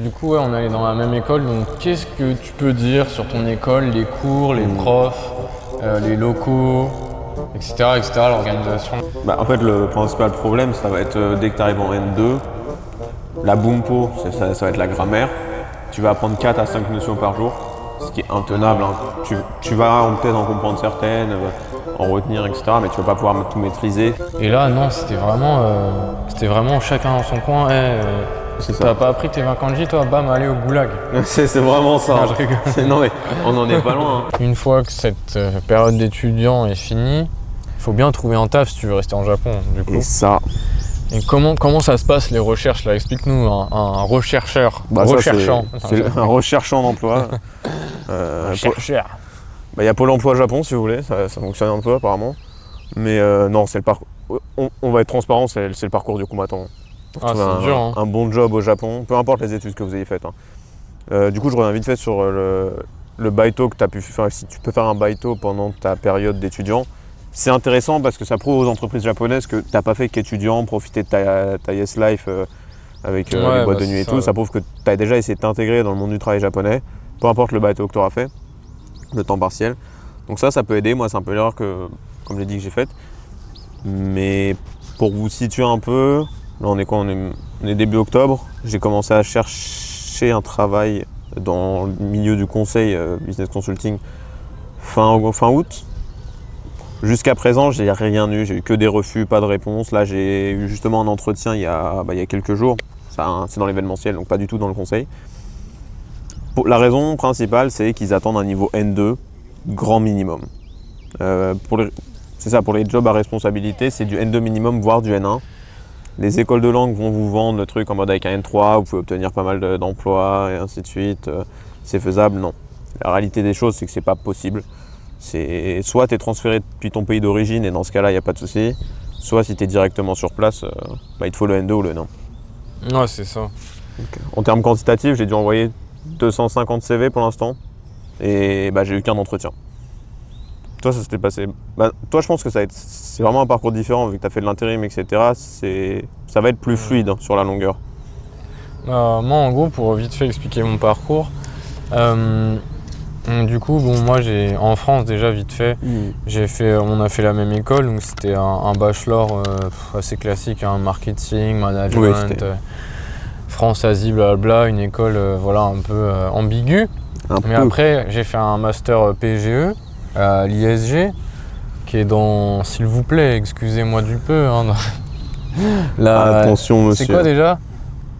Du coup, ouais, on allait dans la même école, donc qu'est-ce que tu peux dire sur ton école, les cours, les profs, les locaux, etc., l'organisation? En fait, le principal problème, ça va être dès que tu arrives en N2, la Bumpo, ça va être la grammaire. Tu vas apprendre 4 à 5 notions par jour, ce qui est intenable. Tu vas peut-être en comprendre certaines, en retenir, etc., mais tu vas pas pouvoir tout maîtriser. Et là, non, c'était vraiment chacun dans son coin. C'est ça. T'as pas appris tes 20 kanji, toi, bam, allez au goulag. C'est vraiment ça. Non, je rigole. Non mais on en est pas loin. Une fois que cette période d'étudiant est finie, il faut bien trouver un taf si tu veux rester en Japon, du coup. Et ça. Et comment ça se passe les recherches là? Explique-nous, un rechercheur, recherchant. C'est un recherchant d'emploi. Rechercheur. Il y a Pôle emploi Japon si vous voulez, ça fonctionne un peu apparemment. Mais non, c'est le parcours. On va être transparent, c'est le parcours du combattant. Pour trouver dur, hein. un bon job au Japon, peu importe les études que vous ayez faites. Du coup, je reviens vite fait sur le baito que tu as pu faire. Si tu peux faire un baito pendant ta période d'étudiant, c'est intéressant parce que ça prouve aux entreprises japonaises que tu n'as pas fait qu'étudiant, profiter de ta Yes Life avec les boîtes de nuit et tout. Ça prouve que tu as déjà essayé de t'intégrer dans le monde du travail japonais, peu importe le baito que tu auras fait, le temps partiel. Donc ça peut aider. Moi, c'est un peu l'erreur que, comme j'ai dit, que j'ai faite. Mais pour vous situer un peu, là on est quoi? On est début octobre. J'ai commencé à chercher un travail dans le milieu du conseil business consulting fin août. Jusqu'à présent, j'ai rien eu, j'ai eu que des refus, pas de réponse. Là, j'ai eu justement un entretien il y a quelques jours. C'est dans l'événementiel, donc pas du tout dans le conseil. La raison principale, c'est qu'ils attendent un niveau N2 grand minimum. C'est ça, pour les jobs à responsabilité, c'est du N2 minimum, voire du N1. Les écoles de langue vont vous vendre le truc en mode avec un N3, vous pouvez obtenir pas mal d'emplois et ainsi de suite. C'est faisable? Non. La réalité des choses, c'est que c'est pas possible. C'est soit tu es transféré depuis ton pays d'origine et dans ce cas-là, il n'y a pas de souci. Soit si tu es directement sur place, il te faut le N2 ou le N1. Ouais, c'est ça. Donc, en termes quantitatifs, j'ai dû envoyer 250 CV pour l'instant et j'ai eu qu'un entretien. Toi, ça s'était passé. Toi, je pense que c'est vraiment un parcours différent vu que tu as fait de l'intérim, etc. Ça va être plus fluide sur la longueur. Moi, en gros, pour vite fait expliquer mon parcours, du coup, moi, en France déjà vite fait, on a fait la même école, donc c'était un bachelor assez classique, marketing, management, France, Asie, blablabla, une école un peu ambiguë. Après, j'ai fait un master PGE à l'ISG, qui est dans, s'il vous plaît, excusez-moi du peu. Attention, monsieur. C'est quoi déjà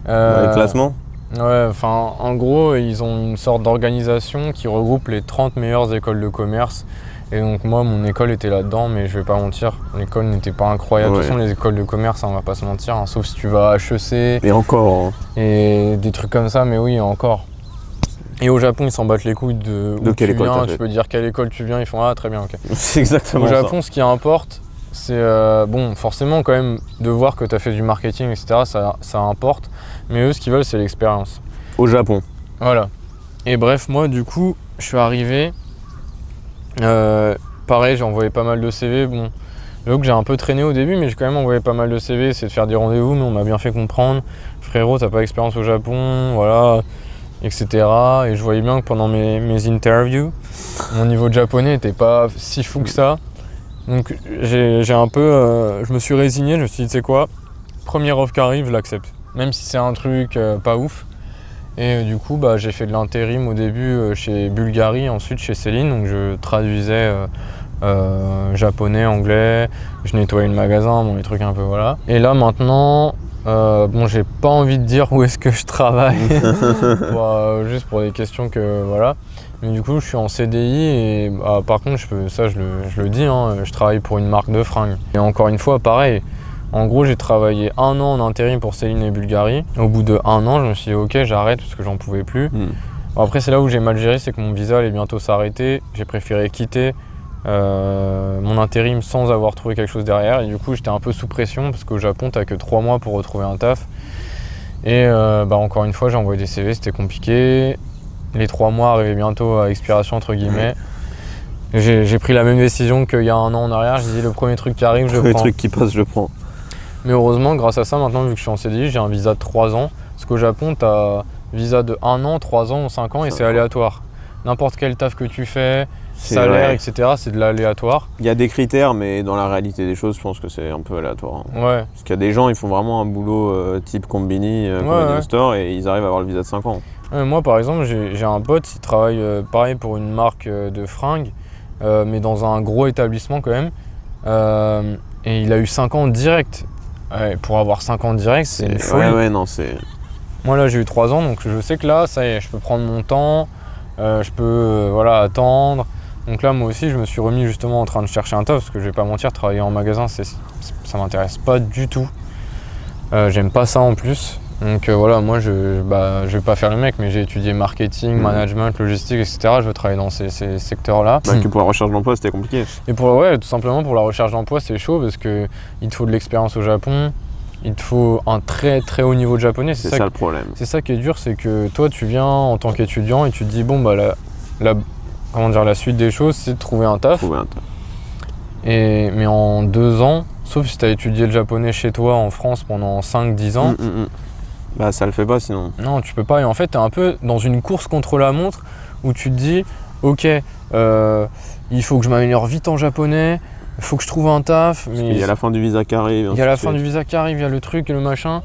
les classements? Ouais, en gros, ils ont une sorte d'organisation qui regroupe les 30 meilleures écoles de commerce. Et donc moi, mon école était là-dedans, mais je vais pas mentir, l'école n'était pas incroyable. De toute façon, les écoles de commerce, on va pas se mentir, sauf si tu vas à HEC. Et encore. Et des trucs comme ça, mais oui, encore. Et au Japon, ils s'en battent les couilles de quelle école tu viens. Tu peux dire quelle école tu viens, ils font très bien, ok. C'est exactement ça. Au Japon, ce qui importe, c'est forcément quand même de voir que tu as fait du marketing, etc. Ça importe. Mais eux, ce qu'ils veulent, c'est l'expérience. Au Japon. Voilà. Et bref, moi, du coup, je suis arrivé. Pareil, j'ai envoyé pas mal de CV. Donc j'ai un peu traîné au début, mais j'ai quand même envoyé pas mal de CV. C'est de faire des rendez-vous, mais on m'a bien fait comprendre. Frérot, t'as pas d'expérience au Japon, voilà, etc. Et je voyais bien que pendant mes interviews, mon niveau de japonais n'était pas si fou que ça. Donc j'ai un peu, je me suis résigné, je me suis dit, tu sais quoi, premier offre qui arrive, je l'accepte. Même si c'est un truc pas ouf. Et du coup, j'ai fait de l'intérim au début chez Bulgari, ensuite chez Céline. Donc je traduisais japonais, anglais, je nettoyais le magasin, les trucs un peu, voilà. Et là maintenant, j'ai pas envie de dire où est-ce que je travaille, juste pour des questions que, voilà. Mais du coup, je suis en CDI et par contre, je le dis, je travaille pour une marque de fringues. Et encore une fois, pareil. En gros, j'ai travaillé 1 an en intérim pour Céline et Bulgari. Au bout de 1 an, je me suis dit ok, j'arrête parce que j'en pouvais plus. Après, c'est là où j'ai mal géré, c'est que mon visa allait bientôt s'arrêter. J'ai préféré quitter mon intérim sans avoir trouvé quelque chose derrière. Et du coup, j'étais un peu sous pression parce qu'au Japon, t'as que 3 mois pour retrouver un taf. Et encore une fois, j'ai envoyé des CV, c'était compliqué. Les 3 mois arrivaient bientôt à expiration, entre guillemets. J'ai pris la même décision qu'il y a 1 an en arrière. J'ai dit le premier truc qui arrive, je le prends. Le truc qui passe, je le prends. Mais heureusement, grâce à ça, maintenant, vu que je suis en CDI, j'ai un visa de 3 ans. Parce qu'au Japon, t'as visa de 1 an, 3 ans ou 5 ans et c'est aléatoire. N'importe quel taf que tu fais, C'est salaire, vrai. etc., c'est de l'aléatoire. Il y a des critères, mais dans la réalité des choses, je pense que c'est un peu aléatoire. Hein. Ouais. Parce qu'il y a des gens, ils font vraiment un boulot type Convenience Store et ils arrivent à avoir le visa de 5 ans. Moi, par exemple, j'ai un pote, il travaille pareil pour une marque de fringues, mais dans un gros établissement quand même. Et il a eu 5 ans direct. Ouais, pour avoir 5 ans direct, c'est une folie. Ouais, non, c'est... Moi, là, j'ai eu 3 ans, donc je sais que là, ça y est, je peux prendre mon temps, je peux attendre. Donc là, moi aussi, je me suis remis justement en train de chercher un taf, parce que je vais pas mentir, travailler en magasin, ça m'intéresse pas du tout. J'aime pas ça en plus. Donc voilà, moi je vais pas faire le mec, mais j'ai étudié marketing, management, logistique, etc. Je veux travailler dans ces secteurs-là. Que pour la recherche d'emploi, c'était compliqué. Et tout simplement pour la recherche d'emploi, c'est chaud parce que il te faut de l'expérience au Japon, il te faut un très très haut niveau de japonais. C'est ça le problème. C'est ça qui est dur, c'est que toi tu viens en tant qu'étudiant et tu te dis bon bah la suite des choses, c'est de trouver un taf. Mais en 2 ans, sauf si tu as étudié le japonais chez toi en France pendant 5-10 ans. Bah ça le fait pas sinon. Non, tu peux pas. Et en fait, tu es un peu dans une course contre la montre où tu te dis ok, il faut que je m'améliore vite en japonais, il faut que je trouve un taf. Mais il y a la fin du visa qui arrive. Il y a la fin du visa qui arrive, il y a le truc et le machin.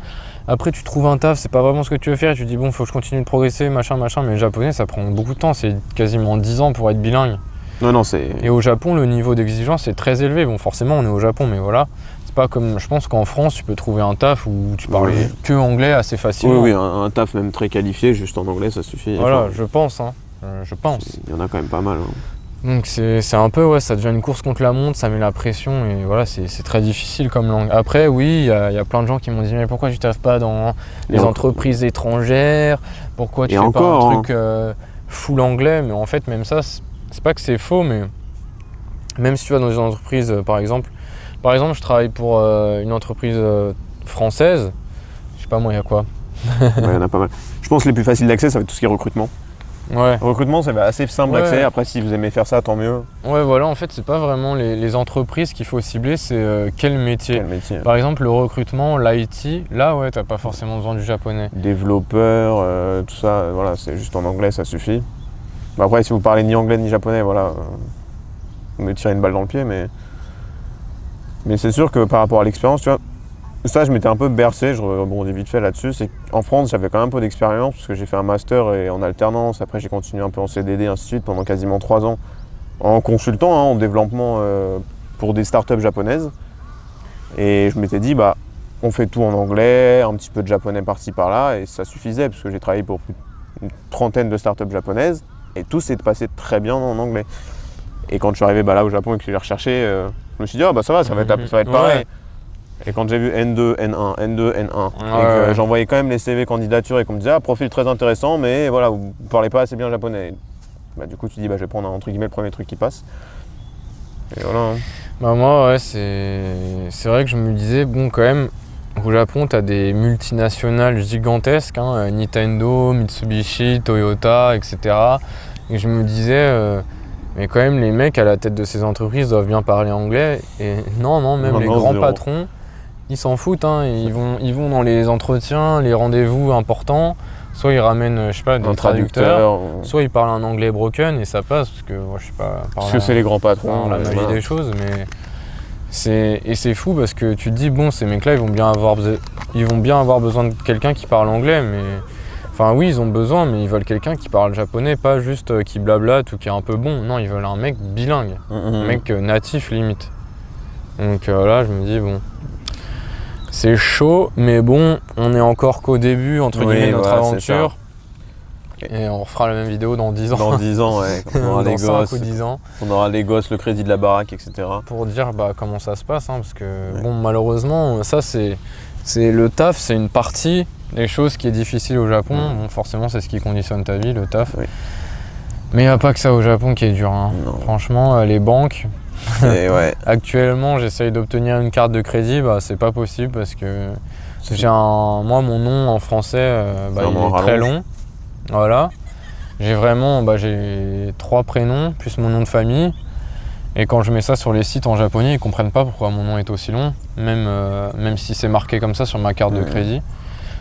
Après, tu trouves un taf, c'est pas vraiment ce que tu veux faire. Et tu te dis bon, faut que je continue de progresser, machin. Mais le japonais, ça prend beaucoup de temps. C'est quasiment 10 ans pour être bilingue. Non, c'est... Et au Japon, le niveau d'exigence est très élevé. Bon, forcément, on est au Japon, mais voilà. C'est pas comme, je pense qu'en France, tu peux trouver un taf où tu parles que anglais assez facilement. Oui, un taf même très qualifié, juste en anglais, ça suffit. Voilà, je pense. Je pense. Il y en a quand même pas mal. Hein. Donc c'est un peu, ça devient une course contre la montre, ça met la pression et voilà, c'est très difficile comme langue. Après, oui, il y a plein de gens qui m'ont dit mais pourquoi tu taffes pas dans les entreprises étrangères? Pourquoi tu fais pas un truc full anglais? Mais en fait, même ça, c'est pas que c'est faux, mais même si tu vas dans une entreprise, par exemple, je travaille pour une entreprise française, je sais pas moi, il y a quoi? Il y en a pas mal. Je pense que les plus faciles d'accès, ça va être tout ce qui est recrutement. Ouais. Le recrutement, c'est assez simple d'accès. Après, si vous aimez faire ça, tant mieux. Ouais, voilà, en fait, c'est pas vraiment les entreprises qu'il faut cibler, c'est quel métier. Par exemple, le recrutement, l'IT, là, ouais, t'as pas forcément besoin du japonais. Développeur, tout ça, voilà, c'est juste en anglais, ça suffit. Bah après, si vous parlez ni anglais ni japonais, voilà, vous me tirez une balle dans le pied, mais c'est sûr que par rapport à l'expérience, tu vois, ça, je m'étais un peu bercé, je rebondis vite fait là-dessus, c'est qu'en France, j'avais quand même un peu d'expérience, parce que j'ai fait un master et en alternance, après j'ai continué un peu en CDD, ainsi de suite, pendant quasiment 3 ans, en consultant, en développement pour des startups japonaises. Et je m'étais dit, bah, on fait tout en anglais, un petit peu de japonais par-ci par-là, et ça suffisait, parce que j'ai travaillé pour plus d'une 30aine de startups japonaises, et tout s'est passé très bien en anglais. Et quand je suis arrivé là au Japon et que j'ai recherché, je me suis dit, ça va, ça va être pareil. Et quand j'ai vu N2, N1, N2, N1, et que j'envoyais quand même les CV candidatures et qu'on me disait profil très intéressant, mais voilà, vous ne parlez pas assez bien japonais. Bah, du coup, tu dis, je vais prendre entre guillemets le premier truc qui passe. Et voilà. Hein. Bah, moi, ouais, c'est vrai que je me disais, bon, quand même, au Japon, tu as des multinationales gigantesques, hein, Nintendo, Mitsubishi, Toyota, etc. Et je me disais, mais quand même, les mecs à la tête de ces entreprises doivent bien parler anglais. Et non, même les grands patrons, ils s'en foutent. Hein. Ils vont dans les entretiens, les rendez-vous importants. Soit ils ramènent, je sais pas, des traducteurs, soit ils parlent un anglais broken et ça passe. Parce que, moi, je sais pas. Parce que c'est les grands patrons. La magie des choses, mais c'est fou parce que tu te dis, bon, ces mecs-là, ils vont bien avoir besoin de quelqu'un qui parle anglais, mais. Enfin oui, ils ont besoin, mais ils veulent quelqu'un qui parle japonais, pas juste qui blablate ou qui est un peu bon. Non, ils veulent un mec bilingue, un mec natif limite. Donc là, je me dis, bon, c'est chaud, mais bon, on est encore qu'au début, entre guillemets, de notre aventure. Et on refera la même vidéo dans 10 ans. Dans 10 ans, ouais, quand on aura les gosses. 5 ou 10 ans. On aura les gosses, le crédit de la baraque, etc. Pour dire comment ça se passe, hein, parce que bon, malheureusement, ça c'est le taf, c'est une partie des choses qui est difficile au Japon. Bon, forcément, c'est ce qui conditionne ta vie, le taf. Oui. Mais il n'y a pas que ça au Japon qui est dur. Hein. Franchement, les banques, actuellement, j'essaye d'obtenir une carte de crédit, c'est pas possible parce que moi, mon nom en français, il est très long. Voilà. J'ai 3 prénoms, plus mon nom de famille. Et quand je mets ça sur les sites en japonais, ils comprennent pas pourquoi mon nom est aussi long, même si c'est marqué comme ça sur ma carte de crédit.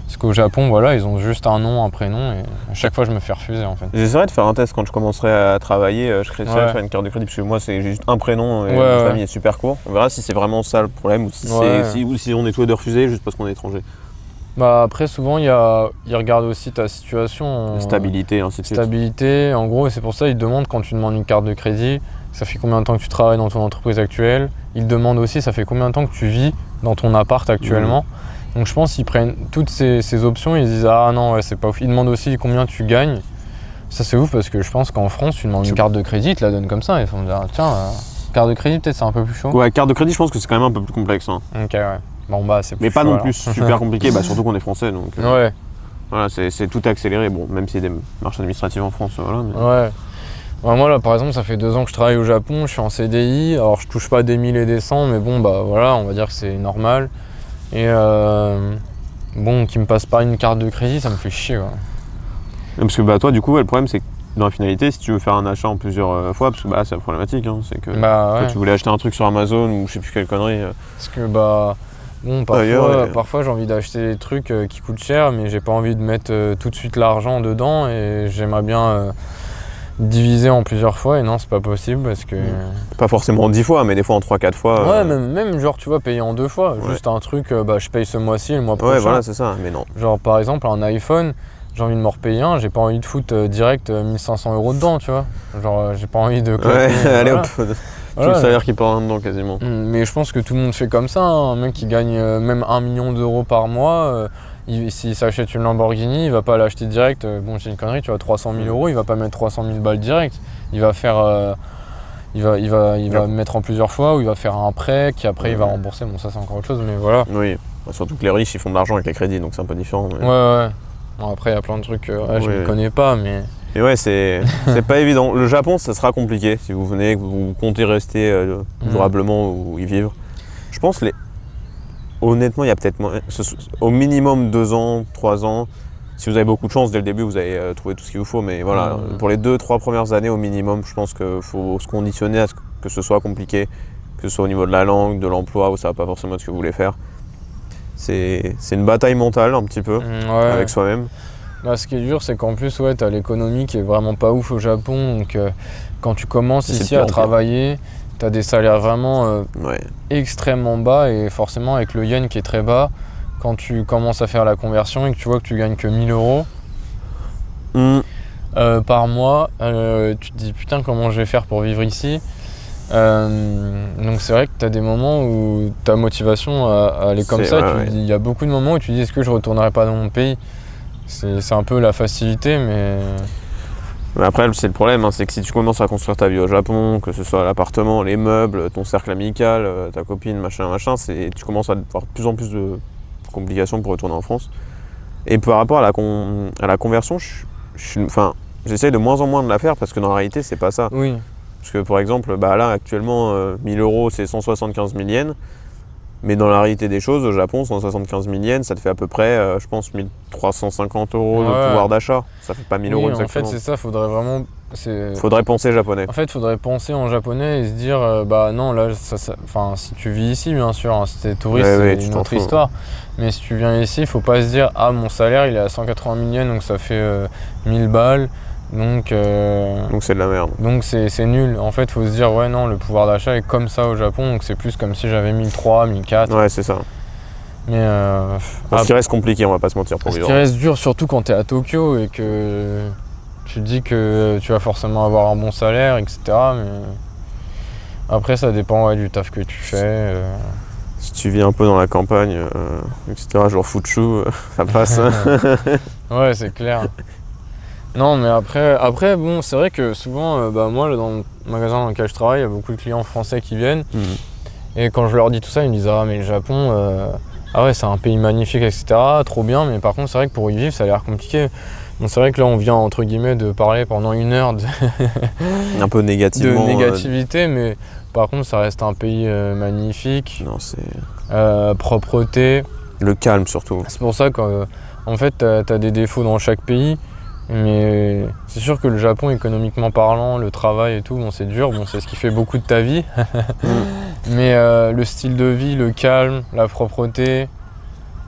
Parce qu'au Japon, voilà, ils ont juste un nom, un prénom, et à chaque fois je me fais refuser en fait. J'essaierai de faire un test quand je commencerai à travailler, je essaierai de faire une carte de crédit, parce que moi c'est juste un prénom et ma famille est super court. On verra si c'est vraiment ça le problème, ou si on est tous les deux refusés juste parce qu'on est étranger. Bah après souvent ils regardent aussi ta situation. Stabilité, ainsi de suite. Stabilité, en gros, c'est pour ça ils te demandent quand tu demandes une carte de crédit, ça fait combien de temps que tu travailles dans ton entreprise actuelle. Ils te demandent aussi ça fait combien de temps que tu vis dans ton appart actuellement. Donc je pense qu'ils prennent toutes ces options et ils disent ah non ouais, c'est pas ouf. Ils demandent aussi combien tu gagnes. Ça c'est ouf parce que je pense qu'en France tu demandes une carte de crédit, ils te la donnent comme ça. Ils vont te dire tiens, carte de crédit peut-être c'est un peu plus chaud. Ouais, carte de crédit je pense que c'est quand même un peu plus complexe. Hein. Ok ouais. Bon bah c'est plus mais pas chaud, non alors. plus super compliqué, surtout qu'on est français donc. Ouais. Voilà, c'est tout accéléré, bon même s'il y a des marches administratives en France, voilà. Mais... Ouais. Ouais, moi là par exemple ça fait 2 ans que je travaille au Japon, je suis en CDI, alors je touche pas des 1000 et des 100 mais bon bah voilà on va dire que c'est normal. Et bon qui me passe pas une carte de crédit ça me fait chier quoi. Parce que toi du coup le problème c'est que dans la finalité si tu veux faire un achat en plusieurs fois, parce que c'est la problématique, hein, c'est que quand tu voulais acheter un truc sur Amazon ou je sais plus quelle connerie. Parce que bon parfois j'ai envie d'acheter des trucs qui coûtent cher mais j'ai pas envie de mettre tout de suite l'argent dedans et j'aimerais bien diviser en plusieurs fois et non c'est pas possible parce que... Pas forcément en 10 fois mais des fois en 3-4 fois. Ouais même genre tu vois payer en 2 fois, juste un truc je paye ce mois-ci et le mois prochain. Ouais voilà c'est ça, mais non. Genre par exemple un iPhone, j'ai envie de me repayer un, j'ai pas envie de foutre direct 1500 € dedans tu vois. Genre j'ai pas envie de... allez hop, tout le salaire qui part dedans quasiment. Mais je pense que tout le monde fait comme ça, hein. Un mec qui gagne même 1 million d'euros par mois, s'il s'achète une Lamborghini, il va pas l'acheter direct, bon j'ai une connerie, tu vois 300 000 €, il va pas mettre 300 000 balles direct, il va faire, il va mettre en plusieurs fois ou il va faire un prêt qui après il va rembourser, bon ça c'est encore autre chose mais voilà. Oui, surtout que les riches ils font de l'argent avec les crédits donc c'est un peu différent. Mais... Ouais. Bon, après il y a plein de trucs, je ne connais pas mais... Et ouais, c'est pas évident. Le Japon, ça sera compliqué si vous venez, que vous comptez rester durablement ou y vivre. Je pense, honnêtement, il y a peut-être au minimum 2 ans, 3 ans. Si vous avez beaucoup de chance, dès le début, vous allez trouver tout ce qu'il vous faut. Mais voilà, pour les 2-3 premières années au minimum, je pense qu'il faut se conditionner à ce que ce soit compliqué, que ce soit au niveau de la langue, de l'emploi, où ça va pas forcément être ce que vous voulez faire. C'est une bataille mentale un petit peu avec soi-même. Là, ce qui est dur, c'est qu'en plus, t'as l'économie qui est vraiment pas ouf au Japon. Donc, quand tu commences ici à travailler, t'as des salaires vraiment extrêmement bas. Et forcément, avec le yen qui est très bas, quand tu commences à faire la conversion et que tu vois que tu gagnes que 1 000 € par mois, tu te dis putain, comment je vais faire pour vivre ici ? Donc c'est vrai que tu as des moments où ta motivation à aller comme ça, il y a beaucoup de moments où tu dis est-ce que je retournerai pas dans mon pays ? C'est un peu la facilité mais après c'est le problème, c'est que si tu commences à construire ta vie au Japon, que ce soit l'appartement, les meubles, ton cercle amical, ta copine, machin, tu commences à avoir de plus en plus de complications pour retourner en France. Et par rapport à la conversion, j'essaye de moins en moins de la faire parce que dans la réalité c'est pas ça. Oui. Parce que par exemple, là actuellement 1 000 € c'est 175 000 yens. Mais dans la réalité des choses, au Japon, 175 000 yens, ça te fait à peu près, je pense, 1 350 € de pouvoir d'achat. Ça fait pas 1 000 € exactement. En fait, c'est ça, faudrait penser japonais. En fait, faudrait penser en japonais et se dire, non, là, si tu vis ici, bien sûr, hein, si t'es touriste, c'est une autre histoire. Mais si tu viens ici, faut pas se dire, mon salaire, il est à 180 000 yens, donc ça fait 1000 balles. Donc c'est de la merde. Donc c'est nul. En fait, faut se dire non, le pouvoir d'achat est comme ça au Japon, donc c'est plus comme si j'avais 1300, 1400. Ouais, c'est ça. Mais ce qui reste compliqué, on va pas se mentir pour vivre. Ce qui reste dur, surtout quand t'es à Tokyo et que tu te dis que tu vas forcément avoir un bon salaire, etc. Mais après, ça dépend du taf que tu fais. Si tu vis un peu dans la campagne, etc., genre Fuchu, ça passe. Ouais, c'est clair. Non, mais après bon, c'est vrai que souvent, moi, là, dans le magasin dans lequel je travaille, il y a beaucoup de clients français qui viennent. Et quand je leur dis tout ça, ils me disent mais le Japon, c'est un pays magnifique, etc. Trop bien, mais par contre, c'est vrai que pour y vivre, ça a l'air compliqué. Bon, c'est vrai que là, on vient, entre guillemets, de parler pendant 1 heure un peu négativement. De négativité, mais par contre, ça reste un pays magnifique. Non, c'est... propreté. Le calme, surtout. C'est pour ça qu'en fait, t'as des défauts dans chaque pays. Mais c'est sûr que le Japon, économiquement parlant, le travail et tout, c'est dur, c'est ce qui fait beaucoup de ta vie. Mais le style de vie, le calme, la propreté,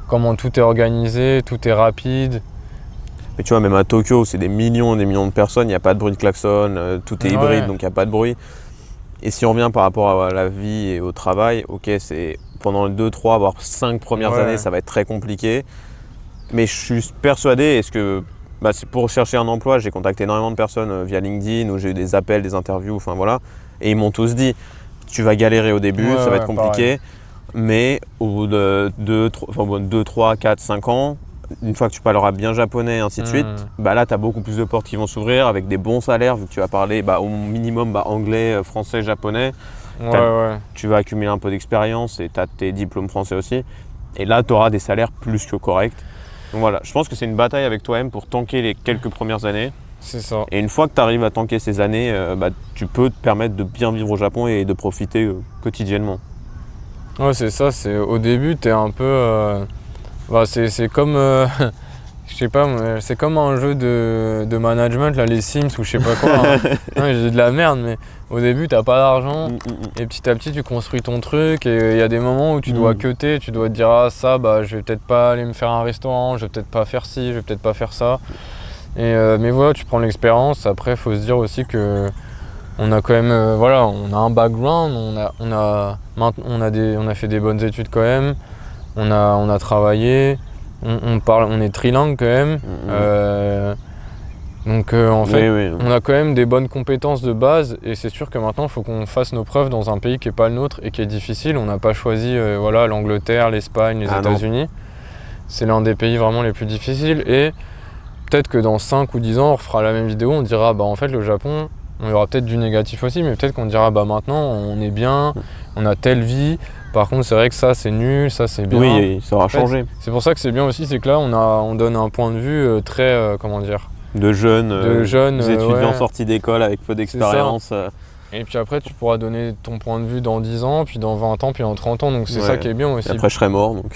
comment tout est organisé, tout est rapide. Mais tu vois, même à Tokyo, c'est des millions de personnes, il n'y a pas de bruit de klaxon, tout est hybride, donc il n'y a pas de bruit. Et si on revient par rapport à la vie et au travail, ok, c'est pendant les 2, 3, voire 5 premières années, ça va être très compliqué. Mais je suis persuadé, c'est pour chercher un emploi, j'ai contacté énormément de personnes via LinkedIn, où j'ai eu des appels, des interviews, enfin voilà. Et ils m'ont tous dit, tu vas galérer au début, ça va être compliqué. Mais au bout de 2, 3, 4, 5 ans, une fois que tu parleras bien japonais et ainsi de suite, là tu as beaucoup plus de portes qui vont s'ouvrir avec des bons salaires vu que tu vas parler au minimum anglais, français, japonais. Tu vas accumuler un peu d'expérience et tu as tes diplômes français aussi. Et là tu auras des salaires plus que corrects. Donc voilà, je pense que c'est une bataille avec toi-même pour tanker les quelques premières années. C'est ça. Et une fois que tu arrives à tanker ces années, tu peux te permettre de bien vivre au Japon et de profiter quotidiennement. Ouais, c'est ça, au début tu es un peu... c'est comme, je sais pas, c'est comme un jeu de management, là, les Sims ou je sais pas quoi. Hein. Non, j'ai de la merde, mais au début, t'as pas d'argent et petit à petit, tu construis ton truc et il y a des moments où tu dois cutter, tu dois te dire, ah ça, je vais peut-être pas aller me faire un restaurant, je vais peut-être pas faire ci, je vais peut-être pas faire ça. Mais voilà, tu prends l'expérience. Après, faut se dire aussi que on a quand même, on a un background, on a fait des bonnes études quand même. On a travaillé, on est trilingue quand même. Donc en fait, on a quand même des bonnes compétences de base et c'est sûr que maintenant il faut qu'on fasse nos preuves dans un pays qui n'est pas le nôtre et qui est difficile. On n'a pas choisi l'Angleterre, l'Espagne, les États-Unis. C'est l'un des pays vraiment les plus difficiles et peut-être que dans 5 ou 10 ans on refera la même vidéo, on dira en fait le Japon, on y aura peut-être du négatif aussi, mais peut-être qu'on dira maintenant on est bien, on a telle vie. Par contre, c'est vrai que ça, c'est nul, ça, c'est bien. Oui, ça aura changé. C'est pour ça que c'est bien aussi, c'est que là, on donne un point de vue très, de jeunes étudiants ouais. sortis d'école avec peu d'expérience. Et puis après, tu pourras donner ton point de vue dans 10 ans, puis dans 20 ans, puis dans 30 ans. Donc c'est ça qui est bien aussi. Et après, je serai mort. Donc.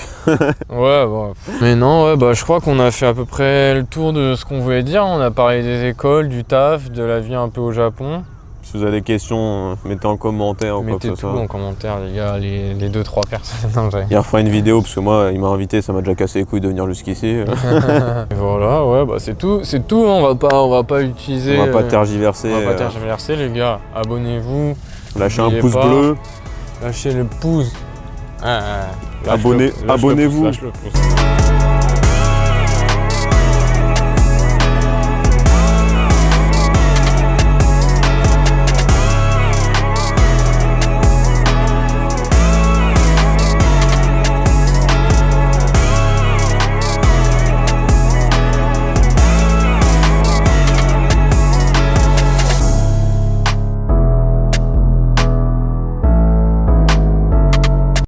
Mais non, je crois qu'on a fait à peu près le tour de ce qu'on voulait dire. On a parlé des écoles, du taf, de la vie un peu au Japon. Si vous avez des questions, mettez en commentaire ou quoi que ce soit. Mettez tout en commentaire, les gars, les 2-3 personnes. Il refera une vidéo parce que moi, il m'a invité, ça m'a déjà cassé les couilles de venir jusqu'ici. Et voilà, c'est tout. On va pas utiliser. On va pas tergiverser. On va pas tergiverser, les gars. Abonnez-vous. Lâchez un pouce bleu. Lâchez le pouce. Abonnez-vous. Lâche le pouce.